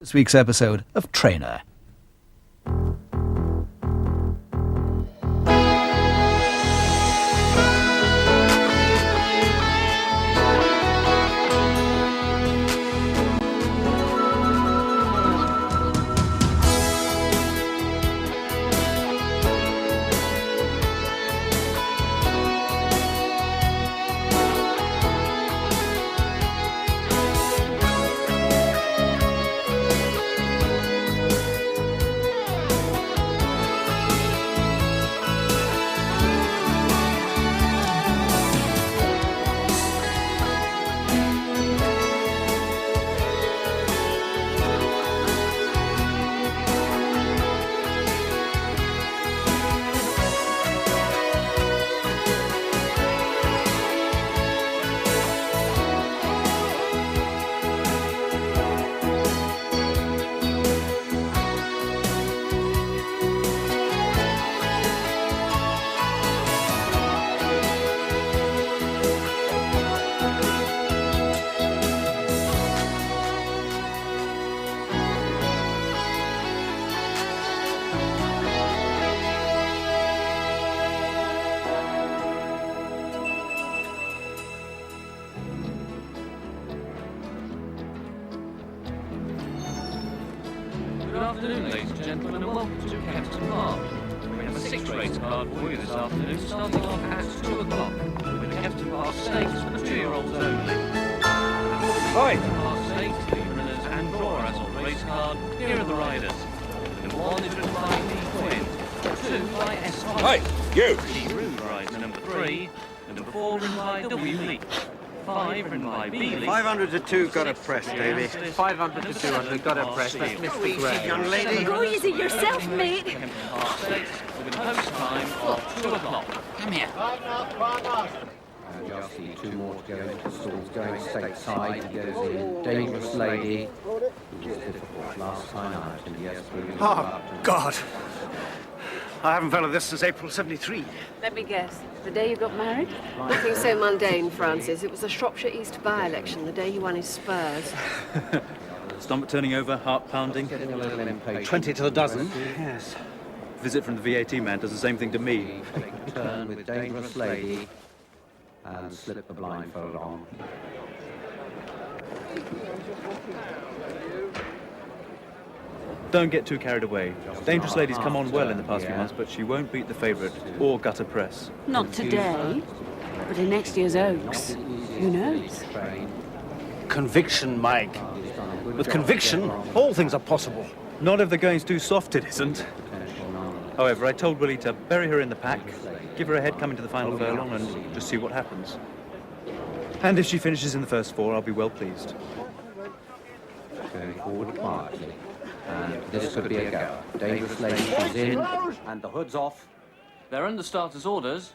this week's episode of Trainer. Good afternoon, ladies and gentlemen, and welcome to Kempton Park. We have a 6-race card for you this afternoon, starting off at 2 o'clock, with the Kempton Park Stakes for the 2-year-olds only. Kempton Park Stakes, the runners and drawer as on the race card. Here are the riders. Number 1 is ridden by P. Quinn, 2 by S. Hey, you! G. Rude rides number 3, and number 4 ridden by W. Leak. 5 ridden by B. Leak. 500 to 2 got a press, Davy. 500 to 200, got a press. That's Mr. Gray. Young lady. Go easy yourself, mate. Kempton Park Stakes with a post time of 2 o'clock. Come here. Just see 2 more to go into the stalls. Going stateside, he goes in. Dangerous Lady, who was difficult last time out in the S3. Oh, God. I haven't felt of this since April 73. Let me guess. The day you got married? Nothing so mundane, Francis. It was the Shropshire East by-election, the day he won his spurs. Stomach turning over, heart pounding. Getting a little impatient. 20 to the dozen. Yes. Visit from the VAT man does the same thing to me. Take a turn with Dangerous Lady and slip the blindfold on. Don't get too carried away. Dangerous Lady's come on well in the past few months, but she won't beat the favourite or Gutter Press. Not today, but in next year's Oaks. Who knows? Conviction, Mike. With conviction, all things are possible. Not if the going's too soft, it isn't. However, I told Willie to bury her in the pack, give her a head coming to the final furlong, and just see what happens. And if she finishes in the first 4, I'll be well pleased. Going forward quietly. And this could be a go. Dangerous Lady is in, and the hood's off. They're under starters' orders.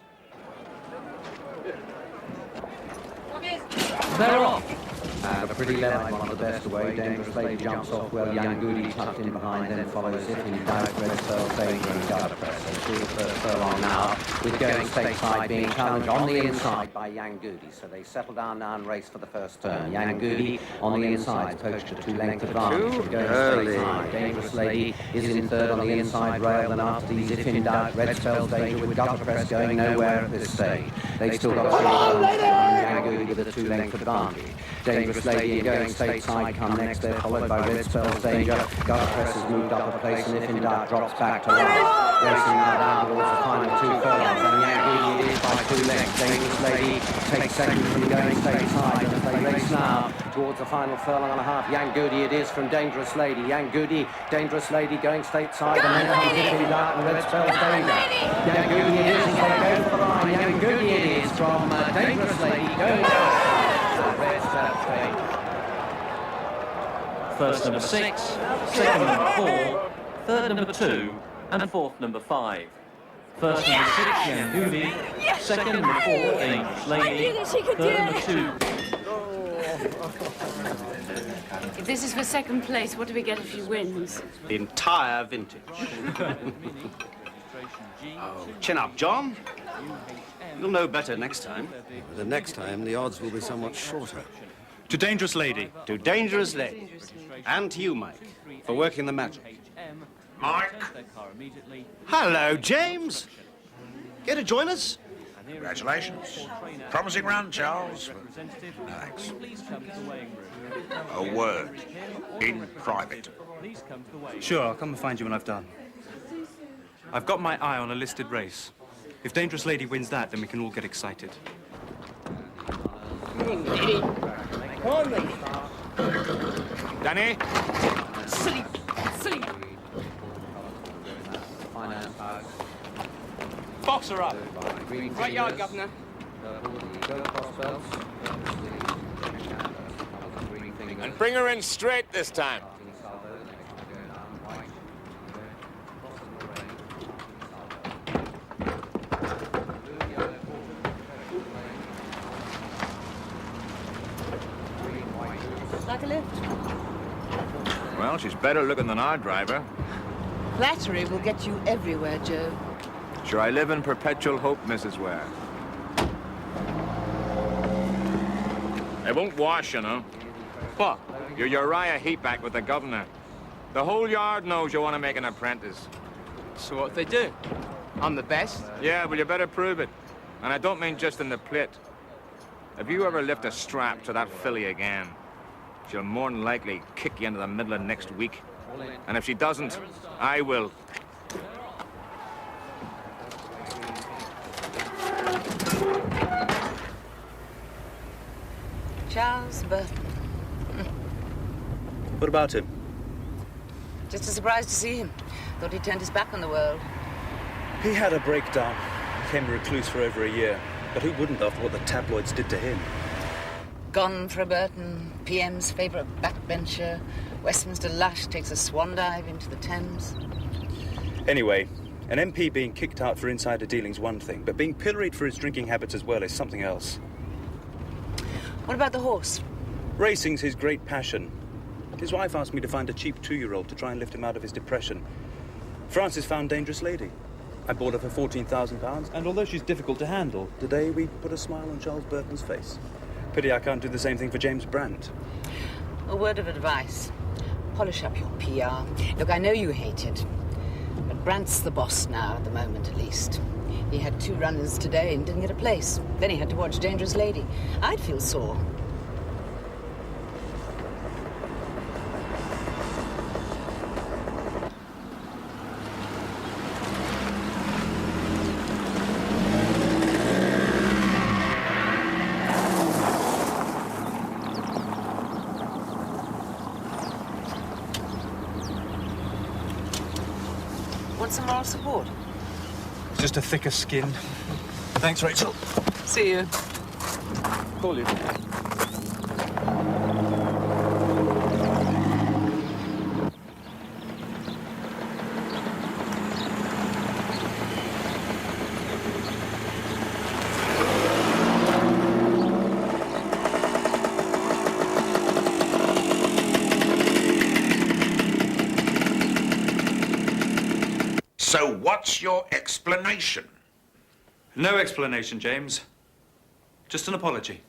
They're off. And a pretty level, one of the best away. Dangerous Lady jumps off well. Young Goody tucked in behind, then follows it in doubt. Red Pearl Danger and Gutter Press. They through the first furlong now, with Going Stateside being challenged on the inside by Young Goody. So they settle down now and race for the first turn. Young Goody on the inside, poached a 2-length advantage from Going Stateside. Dangerous Lady is in third on the inside rail, and after these, if in doubt, Red Spells Danger with Gutter Press going nowhere at this stage. They still got a Young Goody with a 2-length advantage. Dangerous Lady and Going Stateside come next. They're followed by Red Spells Danger. Gutter Press has moved up a place, and if in doubt, drops back to right. Racing now down towards the final 2 furlongs, and Young Goody it is by 2 lengths. Dangerous Lady takes second from Going Stateside, and as they race now towards the final furlong and a half, Young Goody it is from Dangerous Lady. Young Goody, Dangerous Lady Going Stateside, and then comes if in doubt, and Red Spells Danger. Young Goody it is as they go for the line. Young Goody it is from Dangerous Lady Going Red Spells Danger. First number 6, second number 4, third number 2, and fourth number 5. First number 6, Young Goody. Second number 4, Dangerous Lady. Third number 2. If this is for second place, what do we get if she wins? The entire vintage. Oh, chin up, John. You'll know better next time. The next time, the odds will be somewhat shorter. To Dangerous Lady. To Dangerous Lady. And to you, Mike, for working the magic. Mike. Hello, James. Care to join us? Congratulations. Promising run, Charles. Thanks. A word. In private. Sure, I'll come and find you when I've done. I've got my eye on a listed race. If Dangerous Lady wins that, then we can all get excited. Danny? Silly. Box her up. Right yard, Governor. And bring her in straight this time. Like a lift. Well, she's better looking than our driver. Flattery will get you everywhere, Joe. Sure, I live in perpetual hope, Mrs. Ware. It won't wash, you know. What? You're Uriah Heatback with the governor. The whole yard knows you want to make an apprentice. So what they do? I'm the best. Yeah, well, you better prove it. And I don't mean just in the plit. If you ever lift a strap to that filly again, she'll more than likely kick you into the middle of next week. And if she doesn't, I will. Charles Burton. What about him? Just as surprised to see him. Thought he turned his back on the world. He had a breakdown. Became a recluse for over a year. But who wouldn't after what the tabloids did to him? Gone for a Burton, PM's favourite backbencher. Westminster Lush takes a swan dive into the Thames. Anyway, an MP being kicked out for insider dealing's one thing, but being pilloried for his drinking habits as well is something else. What about the horse? Racing's his great passion. His wife asked me to find a cheap 2-year-old to try and lift him out of his depression. Frances found Dangerous Lady. I bought her for £14,000, and although she's difficult to handle, today we put a smile on Charles Burton's face. Pity I can't do the same thing for James Brandt. A word of advice. Polish up your PR. Look, I know you hate it, but Brandt's the boss now, at the moment at least. He had 2 runners today and didn't get a place. Then he had to watch Dangerous Lady. I'd feel sore. Want some moral support? Just a thicker skin. Thanks, Rachel. See you. Call you. So what's your explanation? No explanation, James. Just an apology.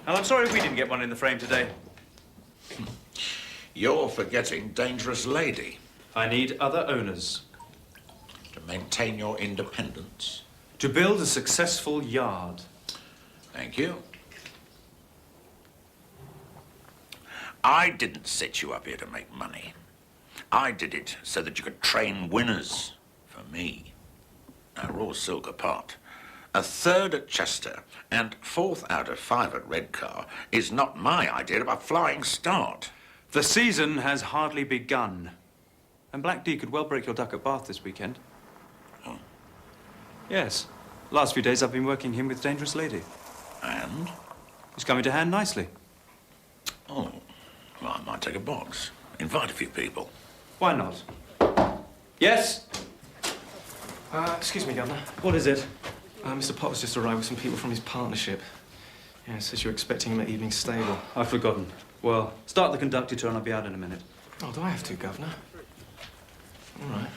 And I'm sorry we didn't get one in the frame today. You're forgetting Dangerous Lady. I need other owners. To maintain your independence. To build a successful yard. Thank you. I didn't set you up here to make money. I did it so that you could train winners for me. Now, raw silk apart, a 3rd at Chester and 4th out of 5 at Redcar is not my idea of a flying start. The season has hardly begun. And Black D could well break your duck at Bath this weekend. Oh. Yes. Last few days I've been working him with Dangerous Lady. And? He's coming to hand nicely. Oh, well, I might take a box. Invite a few people. Why not? Yes? Excuse me, Governor. What is it? Mr. Potter's just arrived with some people from his partnership. Yeah, says you're expecting him at evening stable. I've forgotten. Well, start the conductor tour and I'll be out in a minute. Oh, do I have to, Governor? All right.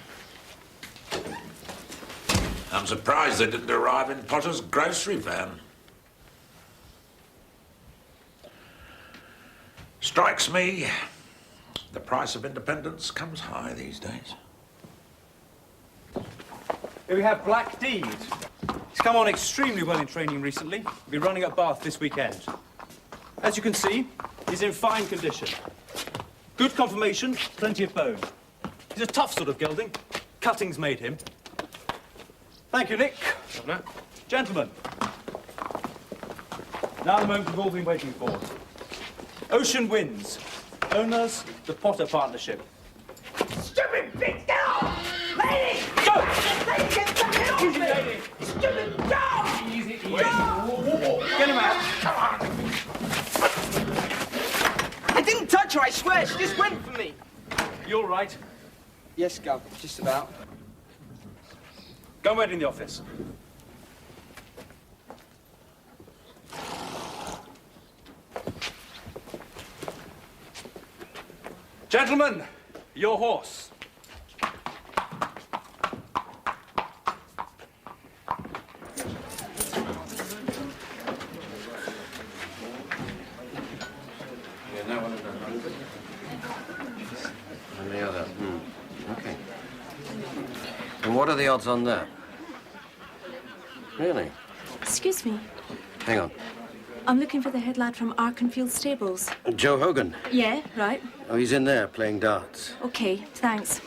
I'm surprised they didn't arrive in Potter's grocery van. Strikes me the price of independence comes high these days. Here we have Black Deed. He's come on extremely well in training recently. He'll be running at Bath this weekend. As you can see, he's in fine condition. Good conformation, plenty of bone. He's a tough sort of gelding. Cutting's made him. Thank you, Nick. Governor. Gentlemen, now the moment we've all been waiting for. Ocean Winds. Owners, the Potter Partnership. Stupid bitch, get off! Lady! Go! Lady, get fucking off me! Lady. Stupid, go! Easy, easy. Get him out. Come on! I didn't touch her, I swear. She just went for me. You're right. Yes, Gov, just about. Go and wait in the office. Gentlemen, your horse. And the other. Okay. And what are the odds on that? Really? Excuse me. Hang on. I'm looking for the head lad from Arkenfield Stables. Joe Hogan. Yeah, right. Oh, he's in there playing darts. Okay, thanks.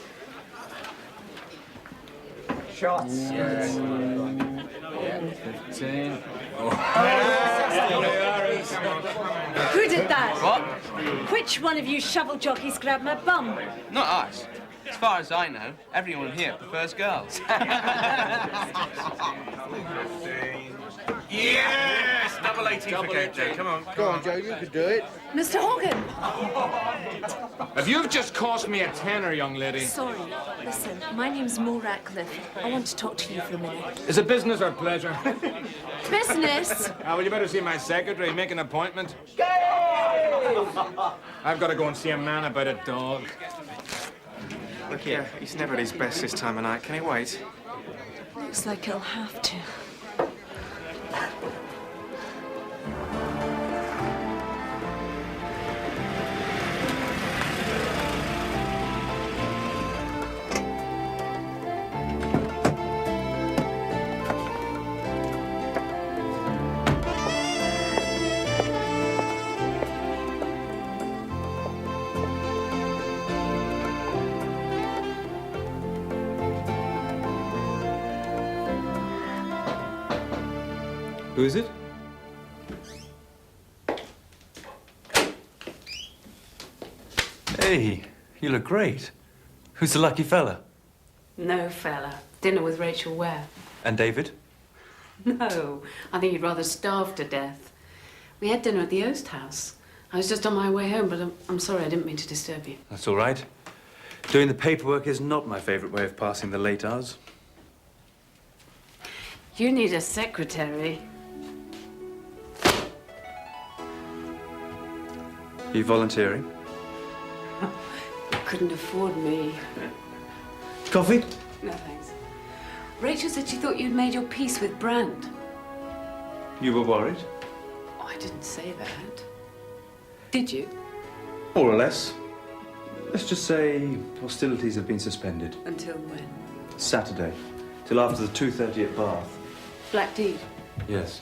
Shots. Yes. 15. Who did that? What? Which one of you shovel jockeys grabbed my bum? Not us. As far as I know, everyone here prefers girls. Yes! Double 18 for Kate, Joe. Come on. Go on, Joe, you could do it. Mr. Hogan! If you've just cost me a tenner, young lady. Sorry. Listen, my name's Mo Ratcliffe. I want to talk to you for a minute. Is it business or pleasure? Business? Well, you better see my secretary. Make an appointment. I've got to go and see a man about a dog. Look here, he's never at his best this time of night. Can he wait? Looks like he'll have to. Who is it? Hey, you look great. Who's the lucky fella? No, fella. Dinner with Rachel Ware. And David? No, I think he'd rather starve to death. We had dinner at the Oast House. I was just on my way home, but I'm sorry, I didn't mean to disturb you. That's all right. Doing the paperwork is not my favorite way of passing the late hours. You need a secretary. You volunteering? Couldn't afford me. Coffee? No, thanks. Rachel said she thought you'd made your peace with Brand. You were worried? Oh, I didn't say that. Did you? More or less. Let's just say hostilities have been suspended. Until when? Saturday. Till after the 2:30 at Bath. Black Deed. Yes.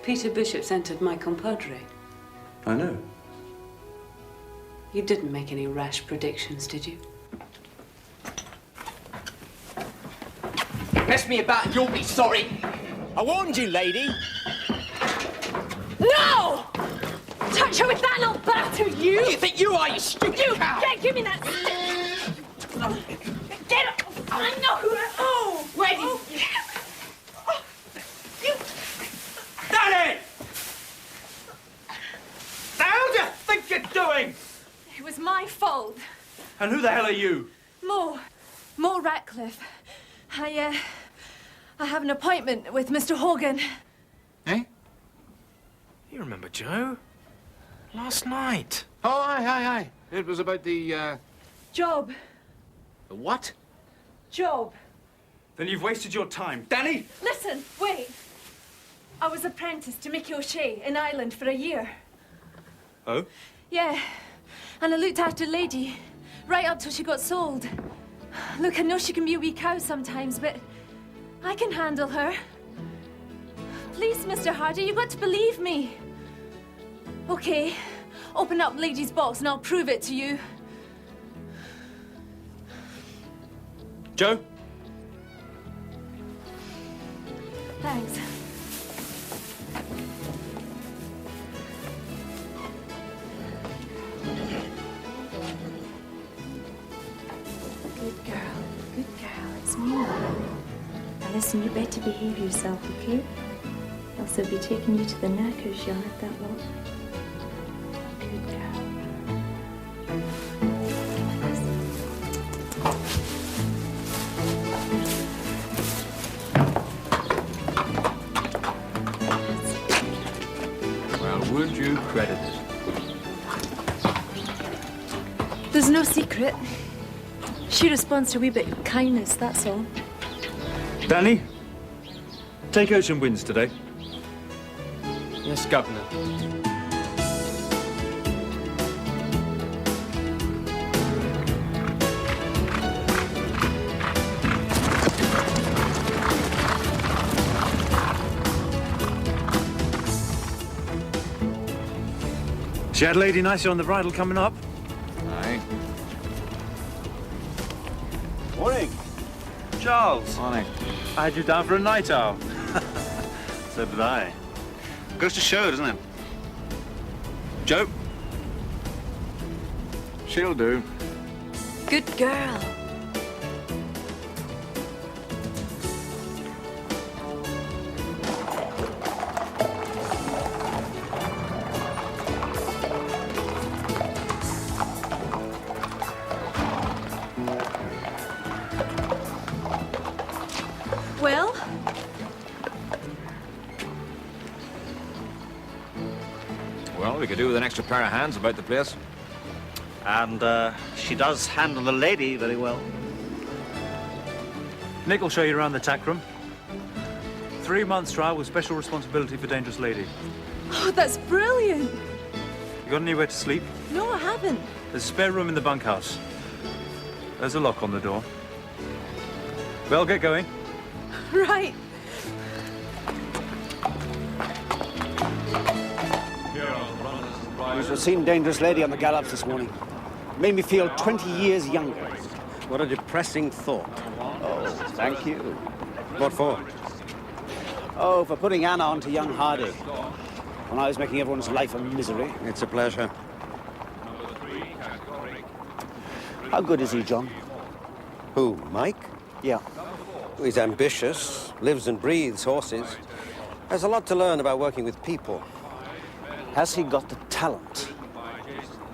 Peter Bishop's entered my compadre. I know. You didn't make any rash predictions, did you? Mess me about and you'll be sorry. I warned you, lady. No! Touch her with that and I'll batter you! Who do you think you are, you stupid cow? Yeah, give me that stick! Get off! I know who I... Oh! Where did you... Danny! The hell do you think you're doing? It was my fault. And who the hell are you? Mo Ratcliffe. I have an appointment with Mr. Hogan. Eh? You remember Joe? Last night. Oh, aye. It was about the, Job. The what? Job. Then you've wasted your time. Danny! Listen, wait. I was apprenticed to Mickey O'Shea in Ireland for a year. Oh? Yeah, and I looked after Lady right up till she got sold. Look, I know she can be a wee cow sometimes, but I can handle her. Please, Mr. Hardy, you've got to believe me. Okay, open up Lady's box and I'll prove it to you. Joe? Thanks. Good girl. Good girl. It's me. Now listen, you better behave yourself, okay? Else they'll be taking you to the knackers yard, that lot. Good girl. Well, would you credit it? There's no secret. She responds to a wee bit of kindness, that's all. Danny, take Ocean Winds today. Yes, Governor. She had Lady Nicer on the bridle coming up. Aye. Morning. Charles. Morning. I had you down for a night owl. So did I. Goes to show, doesn't it? Joe? She'll do. Good girl. Well? Well, we could do with an extra pair of hands about the place. And she does handle the lady very well. Nick will show you around the tack room. 3 months trial with special responsibility for Dangerous Lady. Oh, that's brilliant. You got anywhere to sleep? No, I haven't. There's a spare room in the bunkhouse. There's a lock on the door. Well, get going. Right. We've seen Dangerous Lady on the gallops this morning. Made me feel 20 years younger. What a depressing thought. Oh, thank you. What for? Oh, for putting Anna on to young Hardy. When I was making everyone's life a misery. It's a pleasure. How good is he, John? Who, Mike? Yeah. He's ambitious, lives and breathes horses. Has a lot to learn about working with people. Has he got the talent?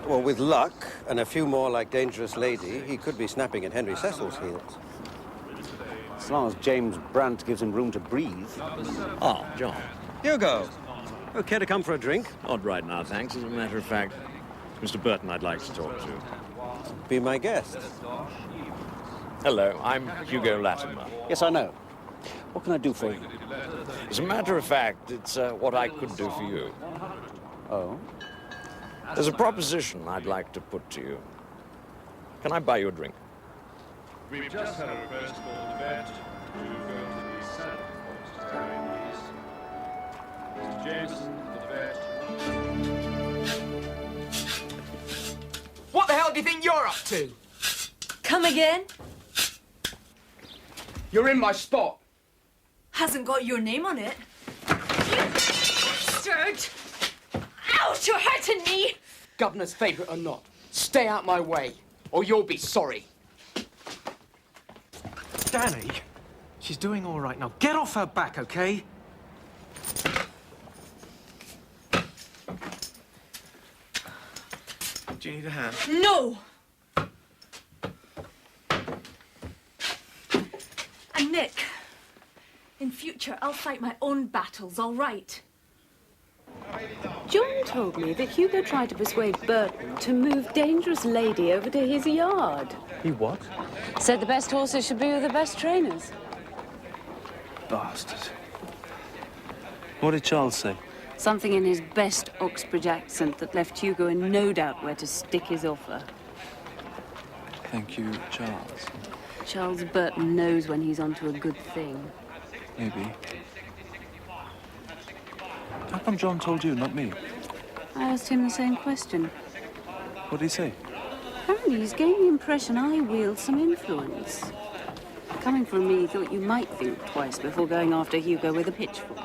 Well, with luck and a few more like Dangerous Lady, he could be snapping at Henry Cecil's heels. As long as James Brandt gives him room to breathe. Oh, John. Hugo. You care to come for a drink? Not right now, thanks. As a matter of fact, it's Mr. Burton I'd like to talk to. Be my guest. Hello, I'm Hugo Latimer. Yes, I know. What can I do for you? As a matter of fact, it's what I could do for you. Oh? There's a proposition I'd like to put to you. Can I buy you a drink? We've just had a request for the vet to go to the Santa Claus today, please. Mr. Jameson, the vet. What the hell do you think you're up to? Come again? You're in my spot. Hasn't got your name on it. You bastard! Ouch, you're hurting me! Governor's favourite or not, stay out my way, or you'll be sorry. Danny, she's doing all right now. Get off her back, okay? Do you need a hand? No! And Nick, in future, I'll fight my own battles, all right? John told me that Hugo tried to persuade Burton to move Dangerous Lady over to his yard. He what? Said the best horses should be with the best trainers. Bastard. What did Charles say? Something in his best Oxbridge accent that left Hugo in no doubt where to stick his offer. Thank you, Charles. Charles Burton knows when he's onto a good thing. Maybe. How come John told you, not me? I asked him the same question. What did he say? Apparently he's getting the impression I wield some influence. Coming from me, he thought you might think twice before going after Hugo with a pitchfork.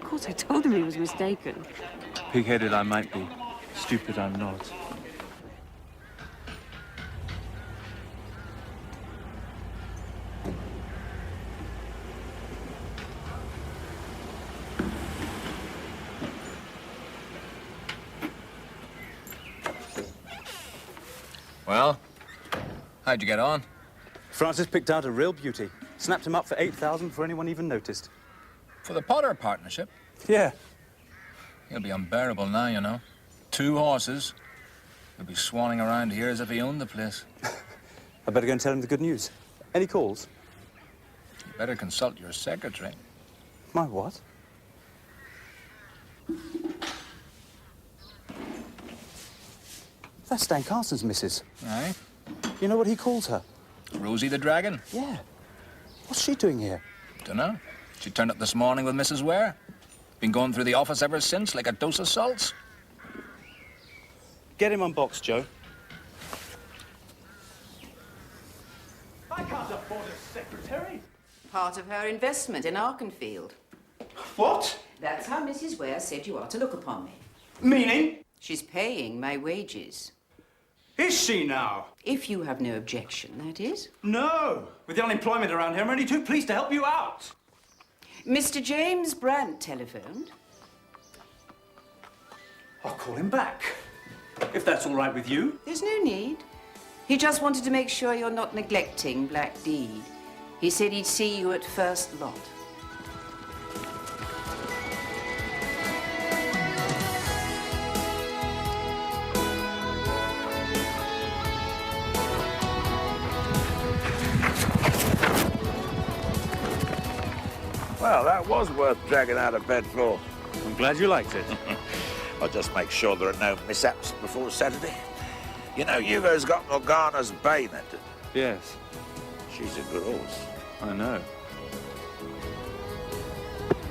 Of course, I told him he was mistaken. Pig-headed I might be. Stupid I'm not. Well, how'd you get on? Francis picked out a real beauty. Snapped him up for 8,000 before anyone even noticed. For the Potter partnership? Yeah. He'll be unbearable now, you know. 2 horses. He'll be swanning around here as if he owned the place. I better go and tell him the good news. Any calls? You better consult your secretary. My what? That's Stan Carson's missus. Aye? You know what he calls her? Rosie the Dragon? Yeah. What's she doing here? Dunno. She turned up this morning with Mrs. Ware. Been going through the office ever since, like a dose of salts. Get him unboxed, Joe. I can't afford a secretary. Part of her investment in Arkenfield. What? That's how Mrs. Ware said you are to look upon me. Meaning? She's paying my wages. Is she now? If you have no objection, that is. No. With the unemployment around here, I'm only too pleased to help you out. Mr. James Brandt telephoned. I'll call him back. If that's all right with you. There's no need. He just wanted to make sure you're not neglecting Black Deed. He said he'd see you at first lot. Well, that was worth dragging out of bed for. I'm glad you liked it. I'll just make sure there are no mishaps before Saturday. You know, Hugo's got Morgana's bayoneted. Yes. She's a good horse. I know.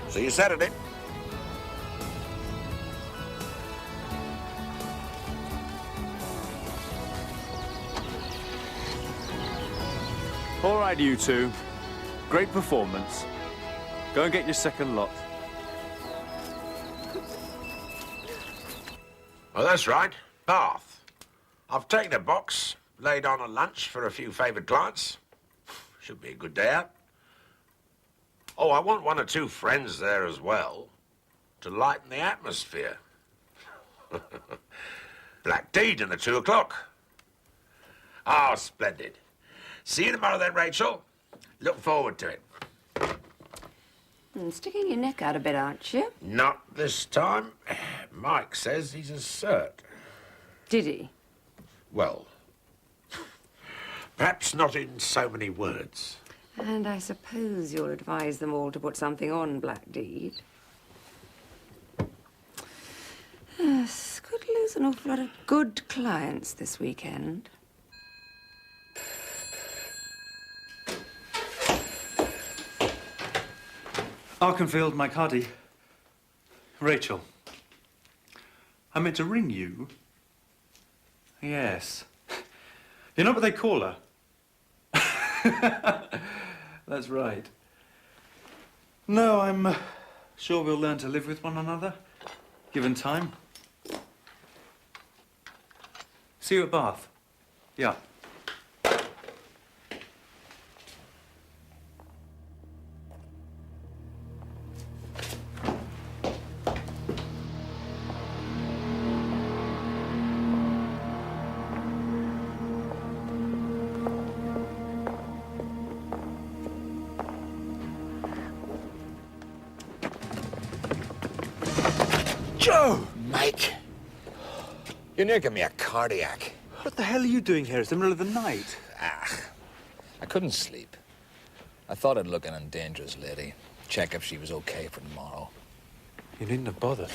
See you Saturday. All right, you two. Great performance. Go and get your second lot. Well, that's right. Bath. I've taken a box, laid on a lunch for a few favoured clients. Should be a good day out. Oh, I want 1 or 2 friends there as well, to lighten the atmosphere. Black Deed in the 2 o'clock. Ah, splendid. See you tomorrow then, Rachel. Look forward to it. Sticking your neck out a bit, aren't you? Not this time. Mike says he's a cert. Did he? Well, perhaps not in so many words. And I suppose you'll advise them all to put something on Black Deed. Yes, could lose an awful lot of good clients this weekend. Arkenfield, Mike Hardy. Rachel. I meant to ring you. Yes. You know what they call her? That's right. No, I'm sure we'll learn to live with one another, given time. See you at Bath. Yeah. Joe! Mike. You're near giving me a cardiac. What the hell are you doing here? It's the middle of the night. I couldn't sleep. I thought I'd look in on Dangerous Lady, check if she was okay for tomorrow. You needn't have bothered.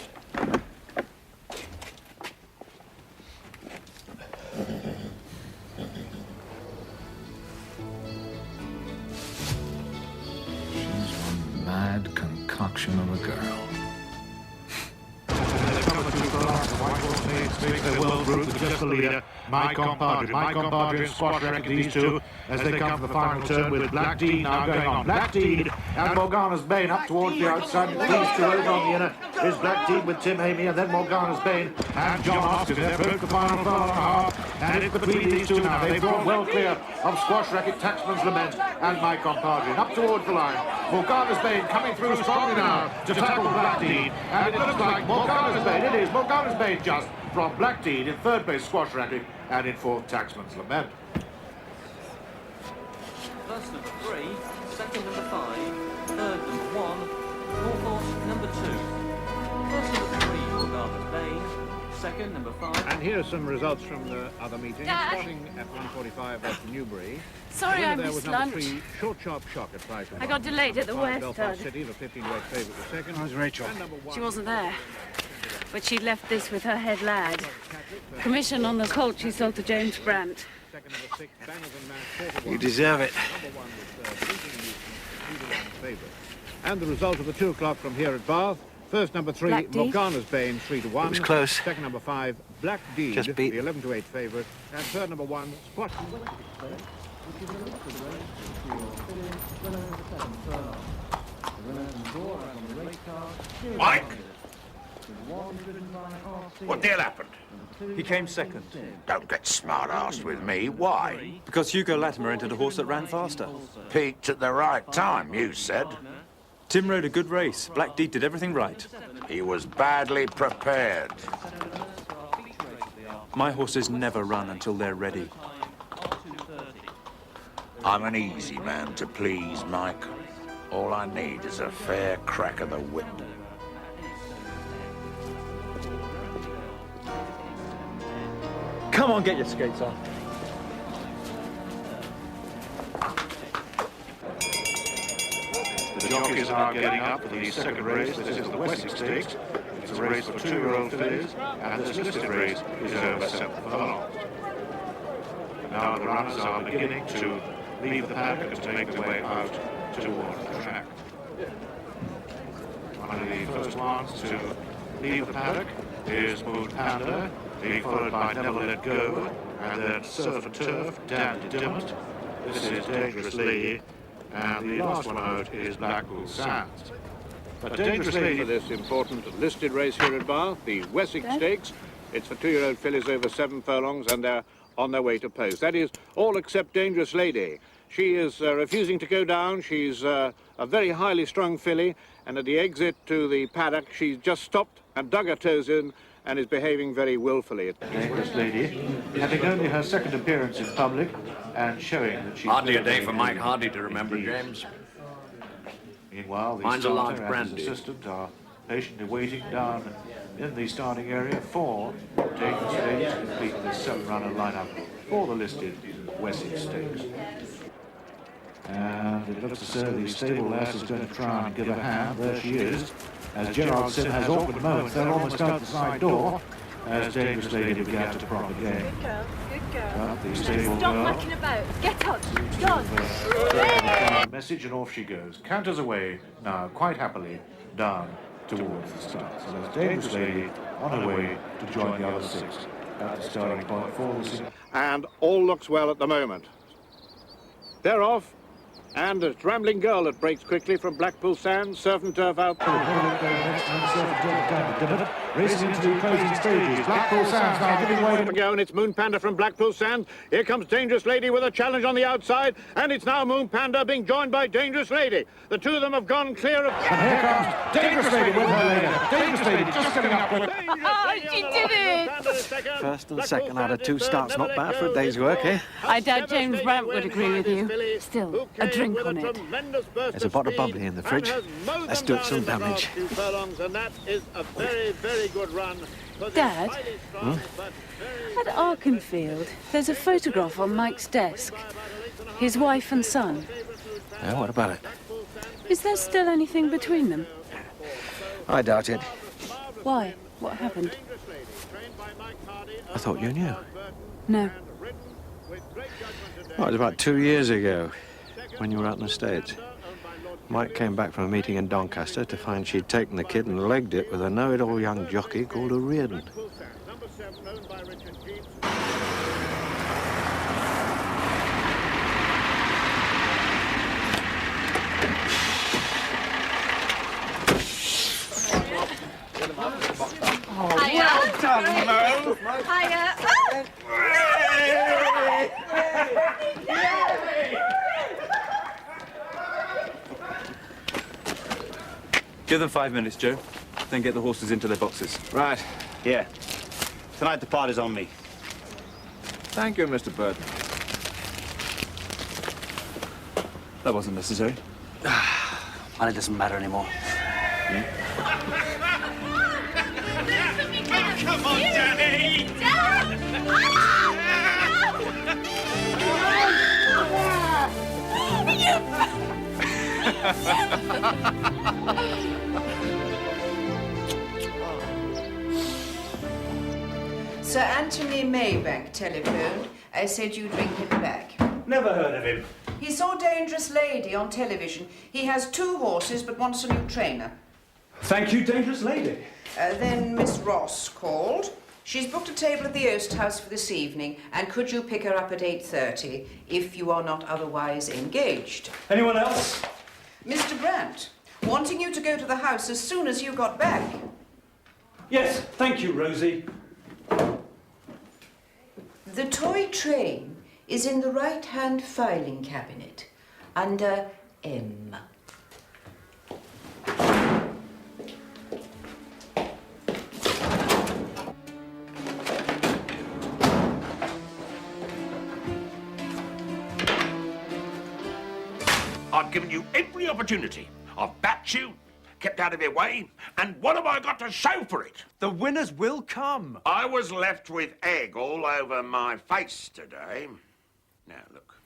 She's one mad concoction of a girl. Their world group with just the leader, my compadre. My compadre and squash racket, these two, as they come for the final turn with Black Deed now going on. Black Deed and Morgana's Bane up towards the outside. These two over on the inner is Black Deed with Tim Amy and then Morgana's Bane and John Austin. They're both the final furlong and a half. And it's between these two now. They've drawn well clear of Squash Racket, Taxman's Lament and my compadre. And up towards the line, Morgana's Bane coming through strongly now to tackle Black Deed. And it looks like Morgana's Bane. It is Morgana's Bane just from Black Deed in third place Squash Racket and in fourth Taxman's Lament. First number 3, second number 5, third number 1, fourth horse number 2. First number 3, Morgana's Bane, second number 5. And here are some results from the other meeting. Dad. Starting at 1:45 at Newbury. Sorry, I There was missed number lunch. 3, Short Sharp Shock at 5 to 1. I got delayed at the 5, West Belfast End. City, the 15-weight favourite, was second. How's Rachel? And number 1. She wasn't there. But she left this with her head lad. Commission on the colt she sold to James Brandt. You deserve it. And the result of the 2 o'clock from here at Bath. First number 3, Black Deed. Morgana's Bane, 3 to 1. It was close. Second number 5, Black Deed, Just beat. the 11 to 8 favourite. And third number 1, Spot. Mike! What the hell happened? He came second. Don't get smart-assed with me. Why? Because Hugo Latimer entered a horse that ran faster. Peaked at the right time, you said. Tim rode a good race. Black Deed did everything right. He was badly prepared. My horses never run until they're ready. I'm an easy man to please, Mike. All I need is a fair crack of the whip. Come on, get your skates on. The jockeys are getting up for the second race. This is the Wessex Stakes. It's a race for 2-year-old fillies, and this listed race is over 7 furlongs. Now the runners are beginning to leave the paddock and to make their way out towards the track. One of the first ones to leave the paddock is Moon Panda, being followed by Never Let Go, and then Surf and Turf, Dandy Dimmet. This is Dangerous Lady, and the last one out is Blackpool Sands. But Dangerous Lady For this important listed race here at Bath, the Wessex Stakes. It's for 2-year-old fillies over 7 furlongs, and they're on their way to post. That is all except Dangerous Lady. She is refusing to go down. She's a very highly strung filly, and at the exit to the paddock, she's just stopped and dug her toes in and is behaving very willfully. Dangerous Lady, having only her second appearance in public and showing that she's... Hardly a day for Mike Hardy to remember, James. Meanwhile, the Mine's a large starter and his brandy. assistant are patiently waiting down in the starting area for Dangerous Lady to complete this 7-runner lineup for the listed Wessex Stakes. And it looks as though the stable lass is going to try and give a hand. There she is. As Gerard Sim has awkward moments, they're almost out the side door as Dangerous Lady began to prop again. Good girl, good girl. The stable Stop girl. mucking about. Get up. John. Message and off she goes. Canters away now, quite happily, down towards the start. So there's Dangerous Lady on her way to join the other 6 at the starting point for this. And all looks well at the moment. They're off. And a Rambling Girl that breaks quickly from Blackpool Sands, Surf and Turf out. Racing into the closing stages. Blackpool Sands now giving way to go, and it's Moon Panda from Blackpool Sands. Here comes Dangerous Lady with a challenge on the outside, and it's now Moon Panda being joined by Dangerous Lady. The two of them have gone clear of... And here comes Dangerous Lady with her leader. Dangerous Lady just getting up with... Oh, she did it! First and second out of 2 starts, not bad for a day's work, eh? I doubt James Brandt would agree with you. Still, a drink on it. There's a bottle of bubbly in the fridge. Let's do it some damage. And that is a very, very good run. Dad, at Arkenfield, there's a photograph on Mike's desk. His wife and son. Yeah, what about it? Is there still anything between them? I doubt it. Why? What happened? I thought you knew. No. Well, it was about 2 years ago, when you were out in the States. Mike came back from a meeting in Doncaster to find she'd taken the kid and legged it with a know-it-all young jockey called O'Riordan. Oh, well done, Mo. Hiya. Give them 5 minutes, Joe. Then get the horses into their boxes. Right. Here. Tonight the party's on me. Thank you, Mr. Burton. That wasn't necessary. And it doesn't matter anymore. Come on, Danny! Sir Anthony Maybank telephoned. I said you'd ring him back. Never heard of him. He saw Dangerous Lady on television. He has 2 horses but wants a new trainer. Thank you, Dangerous Lady. Then Miss Ross called. She's booked a table at the Oast House for this evening, and could you pick her up at 8:30 if you are not otherwise engaged? Anyone else? Mr. Brandt, wanting you to go to the house as soon as you got back. Yes, thank you, Rosie. The toy train is in the right-hand filing cabinet, under M. I've given you every opportunity. I've backed you, kept out of your way, and what have I got to show for it? The winners will come. I was left with egg all over my face today. Now, look.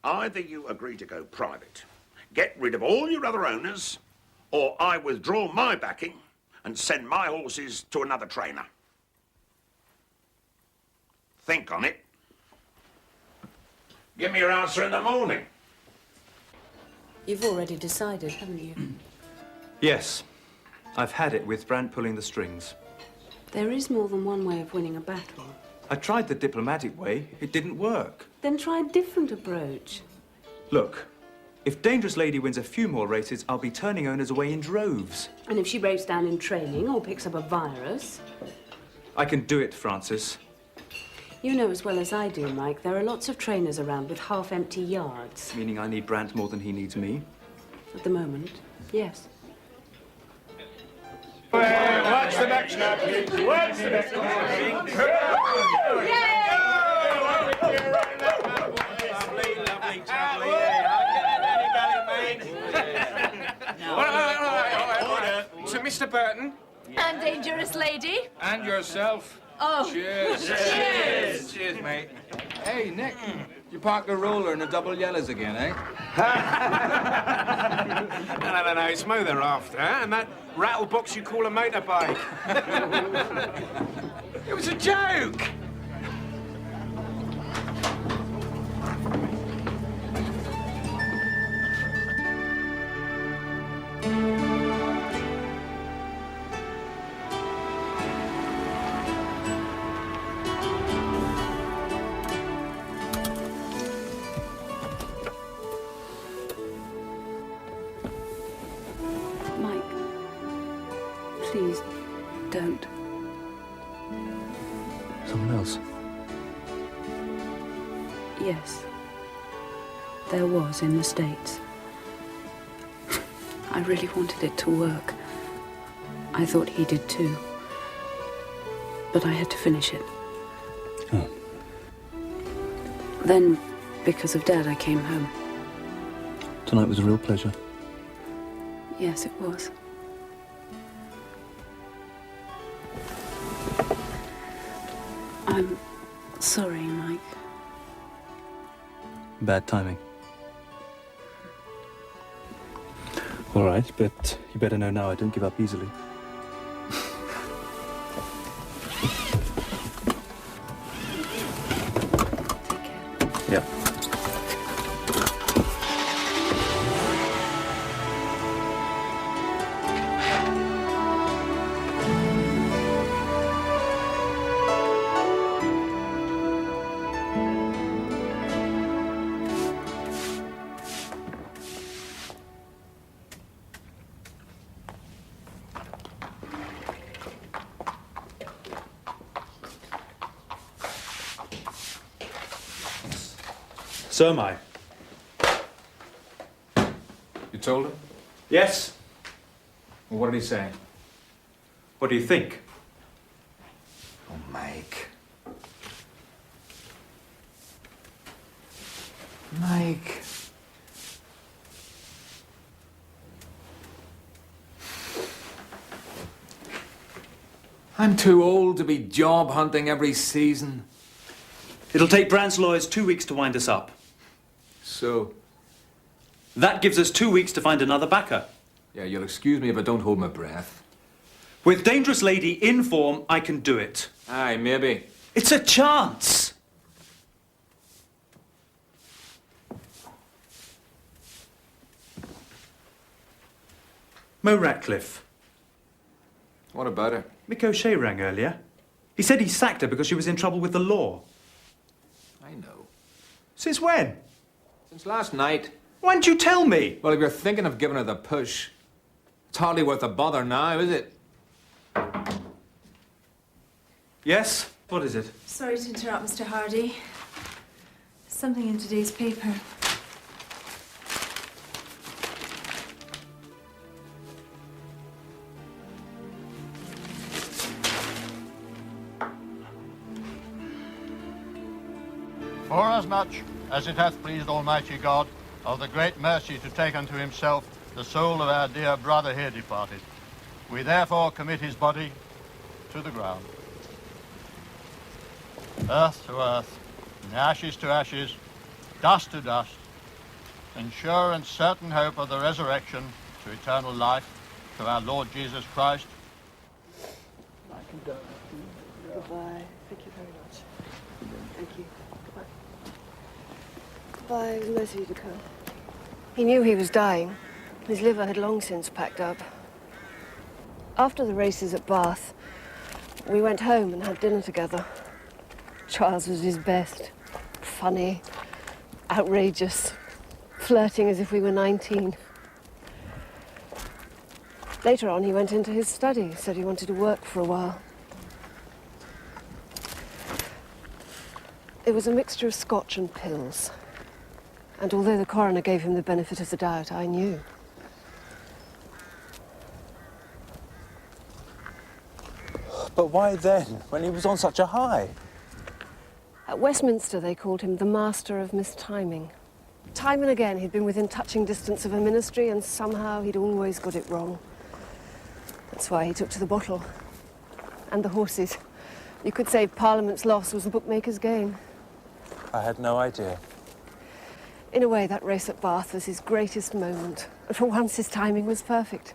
Either you agree to go private, get rid of all your other owners, or I withdraw my backing and send my horses to another trainer. Think on it. Give me your answer in the morning. You've already decided, haven't you? Yes. I've had it with Brandt pulling the strings. There is more than one way of winning a battle. I tried the diplomatic way. It didn't work. Then try a different approach. Look, if Dangerous Lady wins a few more races, I'll be turning owners away in droves. And if she breaks down in training or picks up a virus? I can do it, Francis. You know as well as I do, Mike, there are lots of trainers around with half-empty yards. Meaning I need Brandt more than he needs me? At the moment, yes. Watch the next now, please. Watch the next Order to Mr. Burton. And Dangerous Lady. And yourself. Oh. Cheers. Cheers. Cheers, mate. Hey, Nick, you parked the roller in the double yellows again, eh? No, it's Mo they're after, and that rattle box you call a motorbike. It was a joke. Mike, please, don't. Someone else? Yes. There was in the States. I really wanted it to work. I thought he did too. But I had to finish it. Oh. Then, because of Dad, I came home. Tonight was a real pleasure. Yes, it was. I'm sorry, Mike. Bad timing. All right, but you better know now I don't give up easily. Yeah. So am I. You told him? Yes. Well, what did he say? What do you think? Oh, Mike. Mike. I'm too old to be job hunting every season. It'll take Brandt's lawyers 2 weeks to wind us up. So? That gives us 2 weeks to find another backer. Yeah, you'll excuse me if I don't hold my breath. With Dangerous Lady in form, I can do it. Aye, maybe. It's a chance! Mo Ratcliffe. What about her? Mick O'Shea rang earlier. He said he sacked her because she was in trouble with the law. I know. Since when? Since last night. Why didn't you tell me? Well, if you're thinking of giving her the push, it's hardly worth a bother now, is it? Yes? What is it? Sorry to interrupt, Mr. Hardy. Something in today's paper. Forasmuch as it hath pleased Almighty God of the great mercy to take unto himself the soul of our dear brother here departed, we therefore commit his body to the ground. Earth to earth, and ashes to ashes, dust to dust, in sure and certain hope of the resurrection to eternal life through our Lord Jesus Christ. Goodbye. Thank you very much. Thank you. Goodbye. Goodbye. It was nice of you to come. He knew he was dying. His liver had long since packed up. After the races at Bath, we went home and had dinner together. Charles was his best. Funny, outrageous, flirting as if we were 19. Later on, he went into his study, said he wanted to work for a while. It was a mixture of scotch and pills. And although the coroner gave him the benefit of the doubt, I knew. But why then, when he was on such a high? At Westminster, they called him the master of mistiming. Time and again, he'd been within touching distance of a ministry, and somehow he'd always got it wrong. That's why he took to the bottle. And the horses. You could say Parliament's loss was the bookmaker's gain. I had no idea. In a way, that race at Bath was his greatest moment. And for once, his timing was perfect.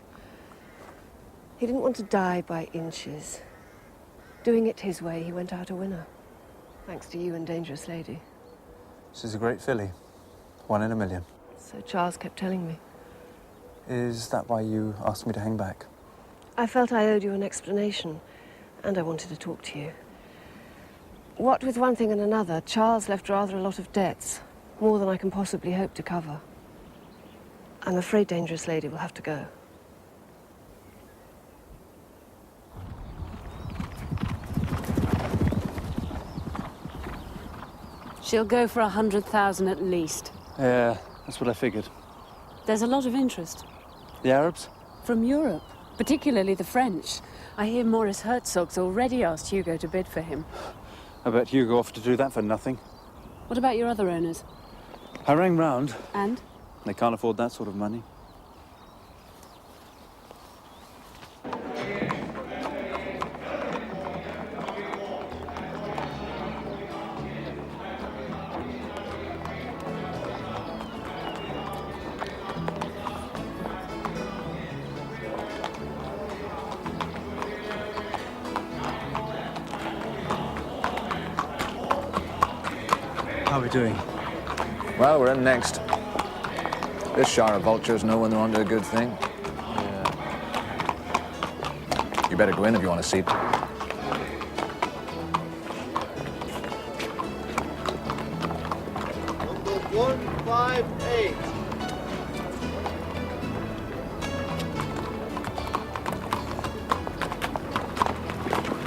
He didn't want to die by inches. Doing it his way, he went out a winner. Thanks to you and Dangerous Lady. She's a great filly. 1 in a million. So Charles kept telling me. Is that why you asked me to hang back? I felt I owed you an explanation, and I wanted to talk to you. What with one thing and another, Charles left rather a lot of debts, more than I can possibly hope to cover. I'm afraid Dangerous Lady will have to go. She'll go for 100,000 at least. Yeah, that's what I figured. There's a lot of interest. The Arabs? From Europe, particularly the French. I hear Maurice Herzog's already asked Hugo to bid for him. I bet Hugo offered to do that for nothing. What about your other owners? I rang round. And? They can't afford that sort of money. How are we doing? Well, we're in next. This shower of vultures know when they're onto a good thing. You better go in if you want a seat. 158.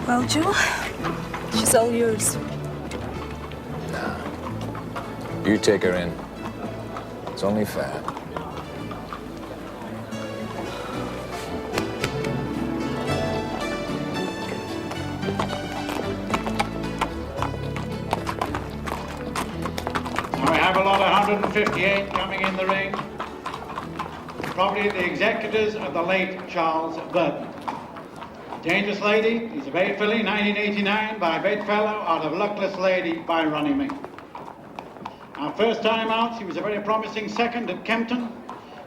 Well, Joe, she's all yours. You take her in. It's only fair. Now we have a lot of 158 coming in the ring. Probably the executors of the late Charles Burton. Dangerous Lady, he's a very filly, 1989 by Bedfellow, out of Luckless Lady by Ronnie Mink. Our first time out, she was a very promising second at Kempton.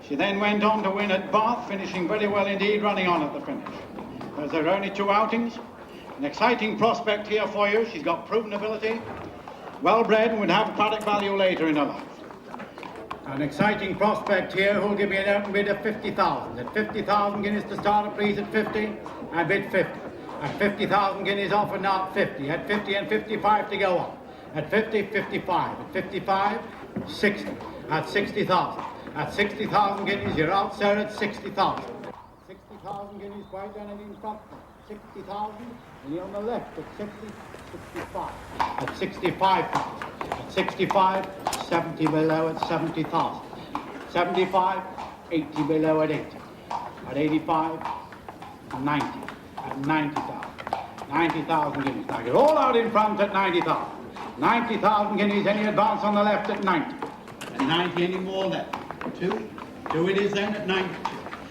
She then went on to win at Bath, finishing very well indeed, running on at the finish. Those are her only two outings. An exciting prospect here for you. She's got proven ability, well-bred, and would have paddock value later in her life. An exciting prospect here who'll give me an open bid of 50,000. At 50,000 guineas to start a please at 50, I bid 50. At 50,000 guineas offered now at 50. At 50 and 55 to go on. At 50, 55. At 55, 60. At 60,000. At 60,000 guineas, you're out, sir, at 60,000. 60,000 guineas, quite done in front. 60,000, and you're on the left at 60, 65. At 65,000. At 65, 70 below at 70,000. 75, 80 below at 80. At 85, 90. At 90,000. 90,000 guineas. Now you're all out in front at 90,000. 90,000 guineas, any advance on the left at 90. At 90, any more left? Two it is then at 92.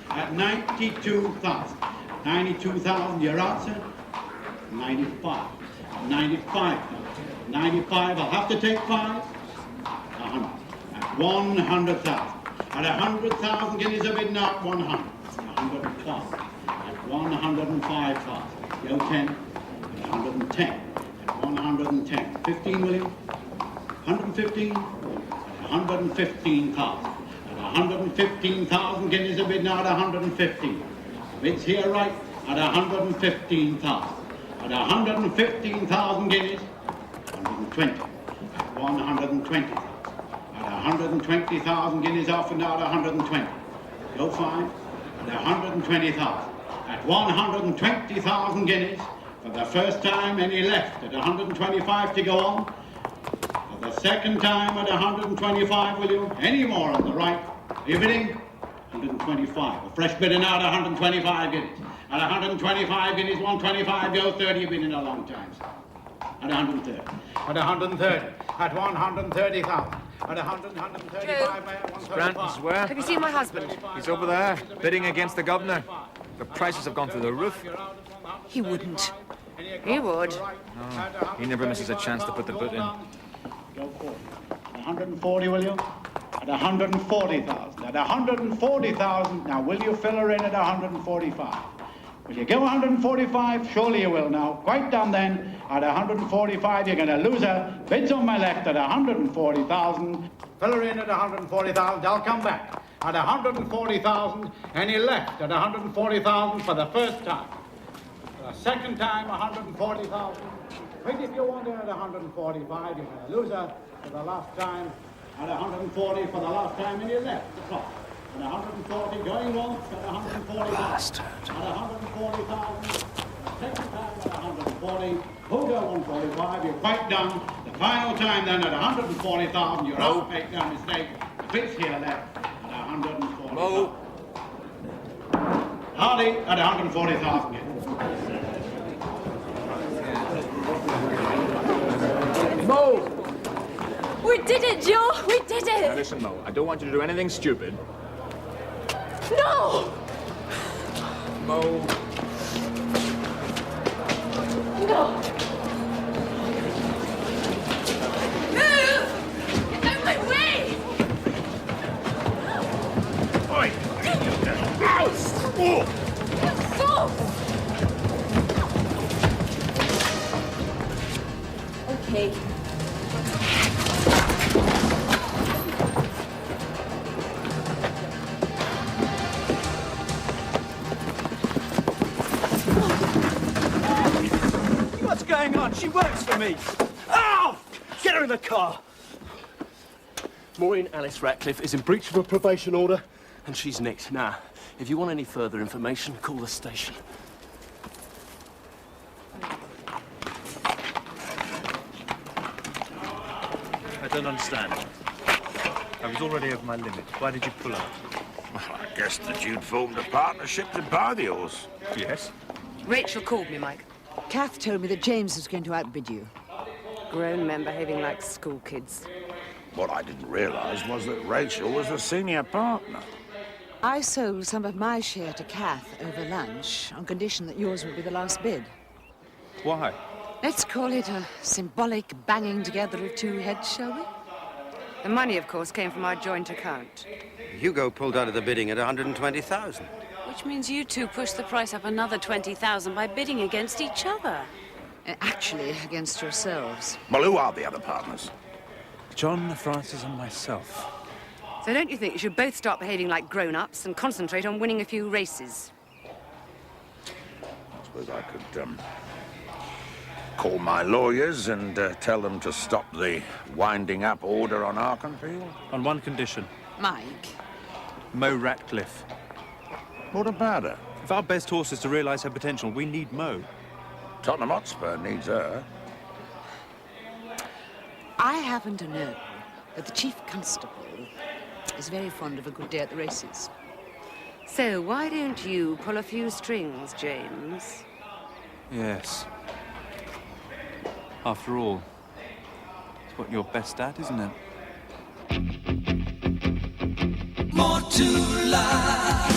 At 92,000. 92,000, your answer? 95. 95,000. 95, I'll have to take 5. 100. At 100,000. At 100,000 guineas a bid now at 100. 100,000. At 105,000. Go 10. At 110. At 110. 15 million. 115. At 115,000. At 115,000 guineas a bid now at 115. Bids here right at 115,000. At 115,000 guineas, 120. At 120,000. At 120,000 guineas offered now at 120. Go 5. At 120,000. At 120,000 guineas, for the first time any left at 125 to go on. For the second time at 125, will you? Any more on the right? Are you bidding? 125. A fresh bidder now at 125 guineas. At 125 guineas, 125 go 30. You've been in a long time, sir. At 130. At 130. At 130,000. At 135. Grant, this is where? Have you seen my husband? He's over there, bidding against the governor. The prices have gone through the roof. He wouldn't. He would. No, he never misses a chance to put the boot in. Go 40. 140, will you? At 140,000. At 140,000. Now, will you fill her in at 145? Will you go 145? Surely you will now. Quite done then. At 145, you're going to lose her. Bids on my left at 140,000. Fill her in at 140,000. I'll come back. At 140,000. Any left at 140,000 for the first time. For the second time, 140,000. Wait, if you want her at 145, you're going to lose her for the last time. At 140 for the last time, and you left the clock. At 140, going once, at 140,000. At 140,000. Second time at 140. Who go 145? You're quite done. The final time then at 140,000. You're out. Make no mistake. The bits here left at 140,000. Hardy at 140,000. Mo! We did it, Joe! We did it! Now listen, Mo, I don't want you to do anything stupid. No! Mo. No! Move! Get out of my way! Oi! Ow! Okay. She works for me. Ow! Get her in the car. Maureen Alice Ratcliffe is in breach of a probation order, and she's nicked. Now, if you want any further information, call the station. I don't understand. I was already over my limit. Why did you pull out? Well, I guess that you'd formed a partnership to buy the horse. Yes. Rachel called me, Mike. Kath told me that James was going to outbid you. Grown men behaving like school kids. What I didn't realise was that Rachel was a senior partner. I sold some of my share to Kath over lunch on condition that yours would be the last bid. Why? Let's call it a symbolic banging together of two heads, shall we? The money, of course, came from our joint account. Hugo pulled out of the bidding at 120,000. Which means you two pushed the price up another 20,000 by bidding against each other. Actually, against yourselves. Well, who are the other partners? John, Francis, and myself. So don't you think you should both start behaving like grown-ups and concentrate on winning a few races? I suppose I could call my lawyers and tell them to stop the winding up order on Arkenfield. On one condition. Mike. Mo Ratcliffe. What about her? If our best horse is to realise her potential, we need Mo. Tottenham Hotspur needs her. I happen to know that the chief constable is very fond of a good day at the races. So why don't you pull a few strings, James? Yes. After all, it's what you're best at, isn't it? More to life.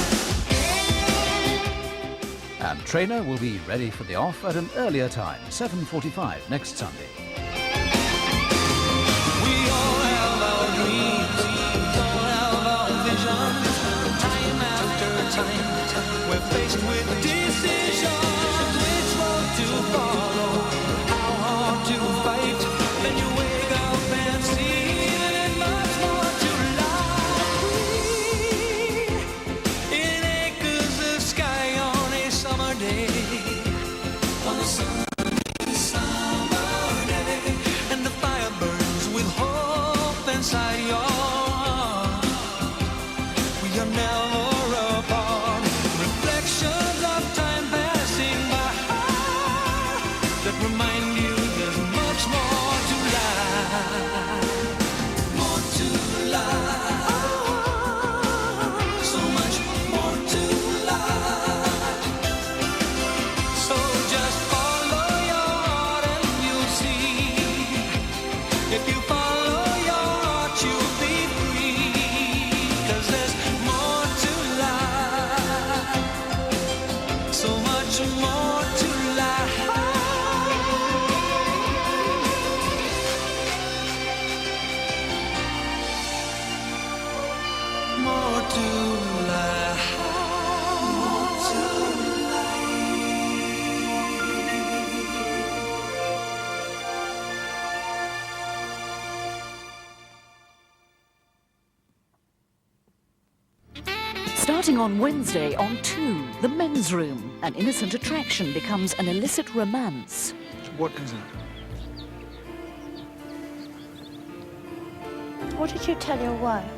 And Trainer will be ready for the off at an earlier time, 7:45 next Sunday. We all have our dreams, all have our visions. Time after time, we're faced with decisions. Which road to follow, how hard to fight. Then you wake up and see there's much more to life. In acres of sky on a summer day, on a sunny summer day, and the fire burns with hope inside your heart. We are never apart. Reflections of time passing by that remind you there's much more to life. More to life. So much more to life. So just follow your heart and you'll see. If you follow your heart, you'll be free. 'Cause there's more to life. So much more to life. More to life. More to Starting on Wednesday on 2, The Men's Room. An innocent attraction becomes an illicit romance. What is it? What did you tell your wife?